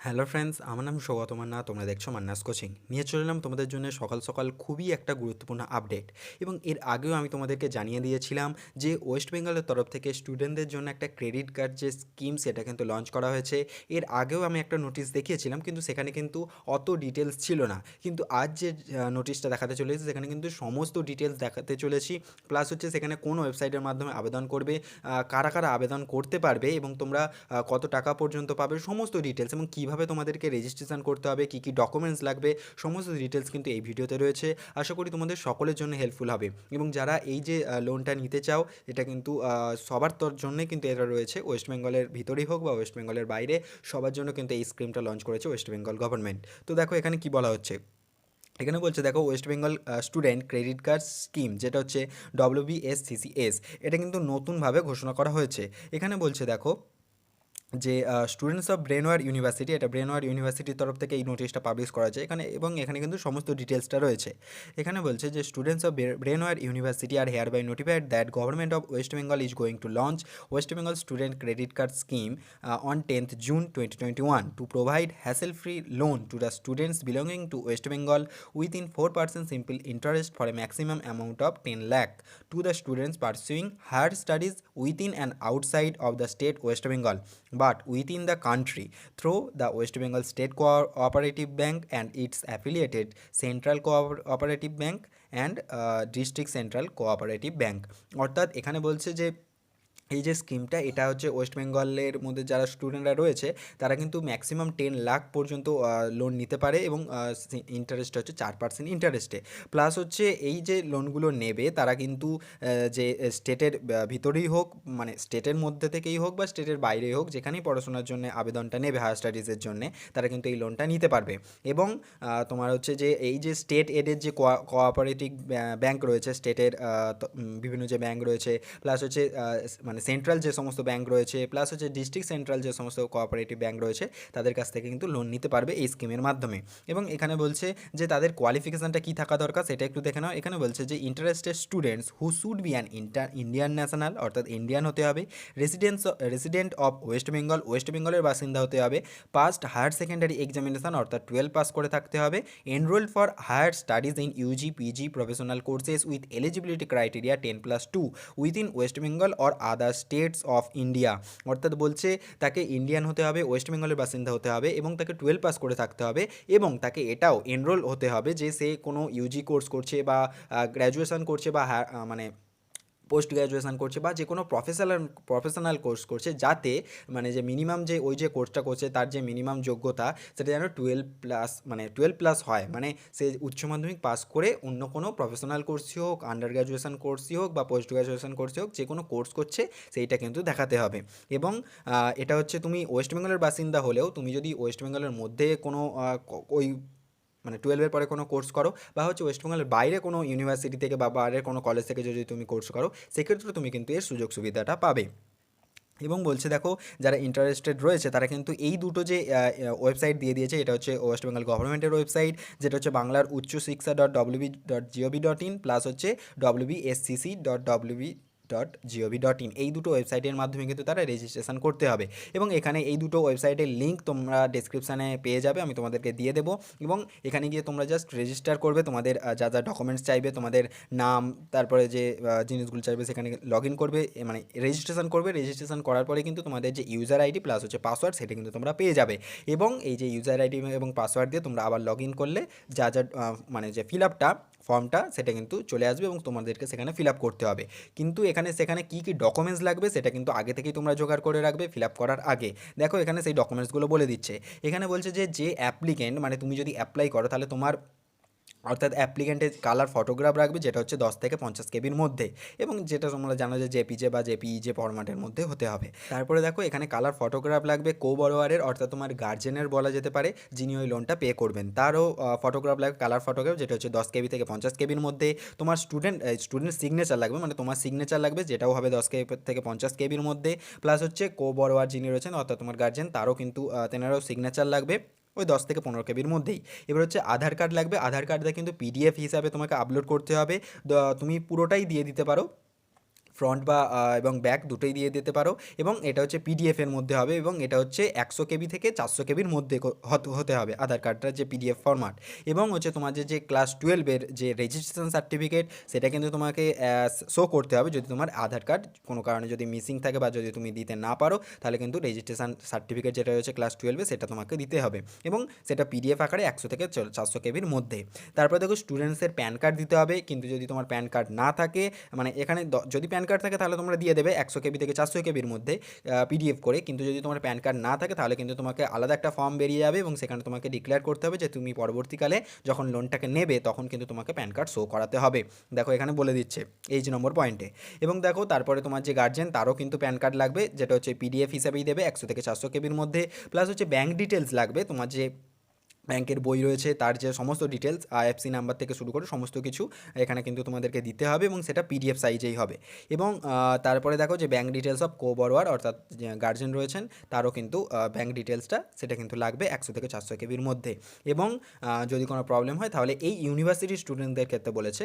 Hello friends, আমার নাম সৌগত মান্না। তোমরা দেখছো মান্নাস কোচিং। নিয়ে চলে এলাম তোমাদের জন্য সকাল সকাল খুবই একটা গুরুত্বপূর্ণ আপডেট। এবং এর আগেও আমি তোমাদেরকে জানিয়ে দিয়েছিলাম যে ওয়েস্ট বেঙ্গলের তরফ থেকে স্টুডেন্টদের জন্য একটা ক্রেডিট কার্ড যে স্কিম সেটা কিন্তু লঞ্চ করা হয়েছে। এর আগেও আমি একটা নোটিশ দেখিয়েছিলাম, কিন্তু সেখানে কিন্তু অত ডিটেলস ছিল না। কিন্তু আজ যে নোটিশটা দেখাতে চলেছে সেখানে কিন্তু সমস্ত ডিটেলস দেখাতে চলেছি। প্লাস হচ্ছে সেখানে কোন ওয়েবসাইটের মাধ্যমে আবেদন করবে, কারা কারা আবেদন করতে পারবে এবং তোমরা কত টাকা পর্যন্ত পাবে, সমস্ত ডিটেলস, এবং কীভাবে তোমাদেরকে রেজিস্ট্রেশন করতে হবে, কী কী ডকুমেন্টস লাগবে, সমস্ত ডিটেলস কিন্তু এই ভিডিওতে রয়েছে। আশা করি তোমাদের সকলের জন্য হেল্পফুল হবে। এবং যারা এই যে লোনটা নিতে চাও, এটা কিন্তু সবার জন্যই কিন্তু এটা রয়েছে, ওয়েস্ট বেঙ্গলের ভিতরেই হোক বা ওয়েস্ট বেঙ্গলের বাইরে, সবার জন্য কিন্তু এই স্কিমটা লঞ্চ করেছে ওয়েস্ট বেঙ্গল গভর্নমেন্ট। তো দেখো এখানে কি বলা হচ্ছে। এখানে বলছে দেখো, West Bengal student credit card scheme, যেটা হচ্ছে WBSCCS, এটা কিন্তু নতুনভাবে ঘোষণা করা হয়েছে। এখানে বলছে দেখো যে স্টুডেন্টস অফ ব্রেনওয়্যার ইউনিভার্সিটি, এটা ব্রেনওয়্যার ইউনিভার্সিটির তরফ থেকে এই নোটিশটা পাবলিশ করা হয়েছে এখানে, এবং এখানে কিন্তু সমস্ত ডিটেলসটা রয়েছে। এখানে বলছে যে students of Brainware university are hereby notified that government of West Bengal is going to launch West Bengal student credit card scheme on 10th June 2021 to provide hassle-free loan to the students belonging to West Bengal within 4% simple interest for a maximum amount of 10 lakh to the students pursuing higher studies within and outside of the state West Bengal but within the country through the West Bengal State Cooperative Bank and its affiliated Central Cooperative Bank and District Central Cooperative Bank। অর্থাৎ এখানে বলছে যে এই যে স্কিমটা, এটা হচ্ছে West বেঙ্গলের মধ্যে যারা স্টুডেন্টরা রয়েছে তারা কিন্তু ম্যাক্সিমাম 10 লাখ পর্যন্ত লোন নিতে পারে, এবং ইন্টারেস্ট হচ্ছে 4% ইন্টারেস্টে। প্লাস হচ্ছে এই যে লোনগুলো নেবে তারা কিন্তু যে স্টেটের ভিতরেই হোক, মানে স্টেটের মধ্যে থেকেই হোক বা স্টেটের বাইরেই হোক, যেখানেই পড়াশোনার জন্য আবেদনটা নেবে হায়ার স্টাডিজের জন্য, তারা কিন্তু এই লোনটা নিতে পারবে। এবং তোমার হচ্ছে যে এই যে স্টেট এডের যে কোঅপারেটিভ ব্যাংক রয়েছে, স্টেটের বিভিন্ন যে ব্যাংক রয়েছে, প্লাস হচ্ছে মানে সেন্ট্রাল যে সমস্ত ব্যাংক রয়েছে, প্লাস হচ্ছে ডিস্ট্রিক্ট সেন্ট্রাল যে সমস্ত কোঅপারেটিভ ব্যাংক রয়েছে, তাদের কাছ থেকে কিন্তু লোন নিতে পারবে এই স্কিমের মাধ্যমে। এবং এখানে বলছে যে তাদের কোয়ালিফিকেশানটা কী থাকা দরকার সেটা একটু দেখে নাও। এখানে বলছে যে interested students who should be an Indian national, অর্থাৎ ইন্ডিয়ান হতে হবে, resident of West Bengal, West বেঙ্গলের বাসিন্দা হতে হবে, পাস্ট হায়ার সেকেন্ডারি এক্সামিনেশান অর্থাৎ 12 পাস করে থাকতে হবে, enrolled for higher studies in UG PG professional courses with eligibility criteria 10+2 within West Bengal or other states of India. অর্থাৎ বলছে তাকে ইন্ডিয়ান হতে হবে, ওয়েস্ট বেঙ্গলের বাসিন্দা হতে হবে, এবং তাকে 12 পাস করে থাকতে হবে, এবং তাকে এটাও এনরোল হতে হবে যে সে কোনো ইউজি কোর্স করছে বা গ্র্যাজুয়েশন করছে বা মানে পোস্ট গ্র্যাজুয়েশন করছে বা যে কোনো প্রফেশনাল কোর্স করছে, যাতে মানে যে মিনিমাম যে ওই যে কোর্সটা করছে তার যে মিনিমাম যোগ্যতা সেটা যেন 12+, মানে 12+ হয়, মানে সে উচ্চ মাধ্যমিক পাস করে অন্য কোনো প্রফেশনাল কোর্সই হোক, আন্ডার গ্র্যাজুয়েশন কোর্সই হোক বা পোস্ট গ্র্যাজুয়েশন কোর্সই হোক, যে কোনো কোর্স করছে সেইটা কিন্তু দেখাতে হবে। এবং এটা হচ্ছে তুমি ওয়েস্ট বেঙ্গলের বাসিন্দা হলেও তুমি যদি ওয়েস্ট বেঙ্গলের মধ্যে কোনো ওই মানে 12-এর পরে কোনো কোর্স করো, বা হচ্ছে ওয়েস্ট বেঙ্গলের বাইরে কোনো ইউনিভার্সিটি থেকে বা বাইরের কোনো কলেজ থেকে যদি তুমি কোর্স করো, সেক্ষেত্রে তুমি কিন্তু এর সুযোগ সুবিধাটা পাবে। এবং বলছে দেখো, যারা ইন্টারেস্টেড রয়েছে তারা কিন্তু এই দুটো যে ওয়েবসাইট দিয়ে দিয়েছে, এটা হচ্ছে ওয়েস্ট বেঙ্গল গভর্নমেন্টের ওয়েবসাইট, যেটা হচ্ছে banglar.ucchiksha.wb.in, প্লাস হচ্ছে wbscc.wb.gov.in, এই দুটো ওয়েবসাইটের মাধ্যমে কিন্তু তারা রেজিস্ট্রেশন করতে হবে। এবং এখানে এই দুটো ওয়েবসাইটের লিঙ্ক তোমরা ডেসক্রিপশানে পেয়ে যাবে, আমি তোমাদেরকে দিয়ে দেবো। এবং এখানে গিয়ে তোমরা জাস্ট রেজিস্টার করবে, তোমাদের যা যা ডকুমেন্টস চাইবে, তোমাদের নাম, তারপরে যে জিনিসগুলো চাইবে সেখানে লগ ইন করবে, মানে রেজিস্ট্রেশন করবে। রেজিস্ট্রেশন করার পরে কিন্তু তোমাদের যে ইউজার আইডি প্লাস হচ্ছে পাসওয়ার্ড, সেটা কিন্তু তোমরা পেয়ে যাবে। এবং এই যে ইউজার আইডি এবং পাসওয়ার্ড দিয়ে তোমরা আবার লগ ইন করলে যা যা মানে যে ফিল আপটা, ফর্মটা, সেটা কিন্তু চলে আসবে এবং তোমাদেরকে সেখানে ফিল আপ করতে হবে। কিন্তু এখানে সেখানে কী কী ডকুমেন্টস লাগবে সেটা কিন্তু আগে থেকেই তোমরা জোগাড় করে রাখবে ফিল আপ করার আগে। দেখো এখানে সেই ডকুমেন্টসগুলো বলে দিচ্ছে। এখানে বলছে যে অ্যাপ্লিকেন্ট, মানে তুমি যদি অ্যাপ্লাই করো তাহলে তোমার, অর্থাৎ অ্যাপ্লিকেন্টের কালার ফটোগ্রাফ রাখবে, যেটা হচ্ছে 10 থেকে 50 কেবির মধ্যে, এবং যেটা তোমরা জানো যে জেপিজে বা জেপিইজে ফরম্যাটের মধ্যে হতে হবে। তারপরে দেখো এখানে কালার ফটোগ্রাফ লাগবে বড়োয়ারের, অর্থাৎ তোমার গার্জেনের বলা যেতে পারে, যিনি ওই লোনটা পে করবেন, তারও ফটোগ্রাফ লাগবে, কালার ফটোগ্রাফ, যেটা হচ্ছে 10 কেবি থেকে 50 কেবির মধ্যে। তোমার স্টুডেন্ট সিগনেচার লাগবে, মানে তোমার সিগনেচার লাগবে, যেটাও হবে 10 কেবি থেকে 50 কেবির মধ্যে। প্লাস হচ্ছে বড়োয়ার যিনি রয়েছেন, অর্থাৎ তোমার গার্জেন, তারও কিন্তু তেনারও সিগনেচার লাগবে ওই 10 থেকে 15 কেবির মধ্যেই। এবার হচ্ছে আধার কার্ড লাগবে, আধার কার্ডটা কিন্তু পিডিএফ হিসাবে তোমাকে আপলোড করতে হবে, তুমি পুরোটাই দিয়ে দিতে পারো, ফ্রন্ট বা এবং ব্যাক দুটোই দিয়ে দিতে পারো, এবং এটা হচ্ছে পিডিএফের মধ্যে হবে, এবং এটা হচ্ছে 100 কেবি থেকে 400 কেবির মধ্যে হতে হবে আধার কার্ডটার যে পিডিএফ ফরম্যাট। এবং হচ্ছে তোমার যে ক্লাস 12-এর যে রেজিস্ট্রেশন সার্টিফিকেট, সেটা কিন্তু তোমাকে শো করতে হবে। যদি তোমার আধার কার্ড কোনো কারণে যদি মিসিং থাকে বা যদি তুমি দিতে না পারো, তাহলে কিন্তু রেজিস্ট্রেশন সার্টিফিকেট যেটা রয়েছে ক্লাস 12-এ, সেটা তোমাকে দিতে হবে, এবং সেটা পিডিএফ আকারে 100 থেকে 400 কেবির মধ্যে। তারপর দেখো স্টুডেন্টসের প্যান কার্ড দিতে হবে, কিন্তু যদি তোমার প্যান কার্ড না থাকে, মানে এখানে যদি প্যান কার্ড থাকে তাহলে তোমরা দিয়ে দেবে 100 কেবি থেকে 400 কেবির মধ্যে পিডিএফ করে, কিন্তু যদি তোমার প্যান কার্ড না থাকে তাহলে কিন্তু তোমাকে আলাদা একটা ফর্ম বেরিয়ে যাবে, এবং সেখানে তোমাকে ডিক্লেয়ার করতে হবে যে তুমি পরবর্তীকালে যখন লোনটাকে নেবে তখন কিন্তু তোমাকে প্যান কার্ড শো করাতে হবে। দেখো এখানে বলে দিচ্ছে এই যে নম্বর পয়েন্টে। এবং দেখো তারপরে তোমার যে গার্জেন, তারও কিন্তু প্যান কার্ড লাগবে, যেটা হচ্ছে পিডিএফ হিসাবেই দেবে 100 থেকে 400 কেবির মধ্যে। প্লাস হচ্ছে ব্যাঙ্ক ডিটেলস লাগবে, তোমার যে ব্যাংকের বই রয়েছে তার যে সমস্ত ডিটেলস, আইএফসি নাম্বার থেকে শুরু করে সমস্ত কিছু এখানে কিন্তু তোমাদেরকে দিতে হবে, এবং সেটা পিডিএফ সাইজেই হবে। এবং তারপরে দেখো যে bank details of co borrower, অর্থাৎ যে গার্জেন রয়েছেন তারও কিন্তু ব্যাঙ্ক ডিটেলসটা সেটা কিন্তু লাগবে 100 থেকে 400 কেবির মধ্যে। এবং যদি কোনো প্রবলেম হয় তাহলে এই ইউনিভার্সিটির স্টুডেন্টদের ক্ষেত্রে বলেছে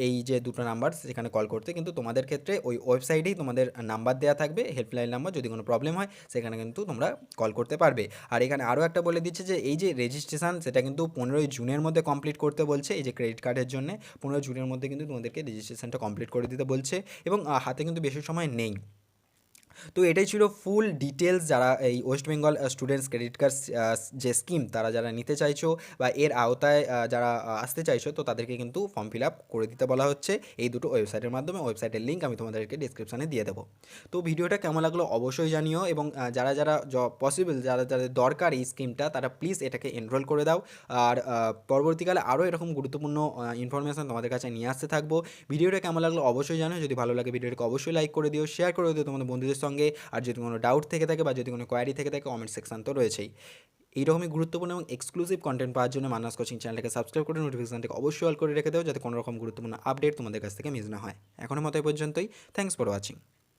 এই যে দুটো নাম্বার সেখানে কল করতে, কিন্তু তোমাদের ক্ষেত্রে ওই ওয়েবসাইটেই তোমাদের নাম্বার দেওয়া থাকবে, হেল্পলাইন নাম্বার, যদি কোনো প্রবলেম হয় সেখানে কিন্তু তোমরা কল করতে পারবে। আর এখানে আরও একটা বলে দিচ্ছে যে এই যে রেজিস্ট্রেশন, সেটা কিন্তু 15ই জুনের মধ্যে কমপ্লিট করতে বলছে। এই যে ক্রেডিট কার্ডের জন্য 15ই জুনের মধ্যে কিন্তু তোমাদেরকে রেজিস্ট্রেশনটা কমপ্লিট করে দিতে বলছে, এবং হাতে কিন্তু বেশি সময় নেই। তো এটাই ছিল ফুল ডিটেলস। যারা এই West Bengal students credit card যে স্কিম, তারা যারা নিতে চাইছো বা এর আওতায় যারা আসতে চাইছো, তো তাদেরকে কিন্তু ফর্ম ফিল আপ করে দিতে বলা হচ্ছে এই দুটো ওয়েবসাইটের মাধ্যমে। ওয়েবসাইটের লিঙ্ক আমি তোমাদেরকে ডিসক্রিপশানে দিয়ে দেবো। তো ভিডিওটা কেমন লাগলো অবশ্যই জানিও, এবং যারা যারা পসিবল, যারা যাদের দরকার এই স্কিমটা, তারা প্লিজ এটাকে এনরোল করে দাও। আর পরবর্তীকালে আরও এরকম গুরুত্বপূর্ণ ইনফরমেশান তোমাদের কাছে নিয়ে আসতে থাকবো। ভিডিওটা কেমন লাগলো অবশ্যই জানো, যদি ভালো লাগে ভিডিওটাকে অবশ্যই লাইক করে দিও, শেয়ার করে দিও তোমাদের বন্ধুদের সঙ্গে। আর যদি কোনো ডাউট থেকে থাকে বা যদি কোনো কোয়ারি থেকে থাকে, কমেন্ট সেকশন তো রয়েছেই। এইরকমই গুরুত্বপূর্ণ এবং এক্সক্লুসিভ কন্টেন্ট পাওয়ার জন্য মান্নাস কোচিং চ্যানেলটাকে সাবস্ক্রাইব করে নোটিফিকেশনটাকে অবশ্যই অল করে রেখে দেও, যাতে কোনো রকম গুরুত্বপূর্ণ আপডেট তোমাদের কাছ থেকে মিস না হয়। এখনের মতো এই পর্যন্তই। Thanks for watching.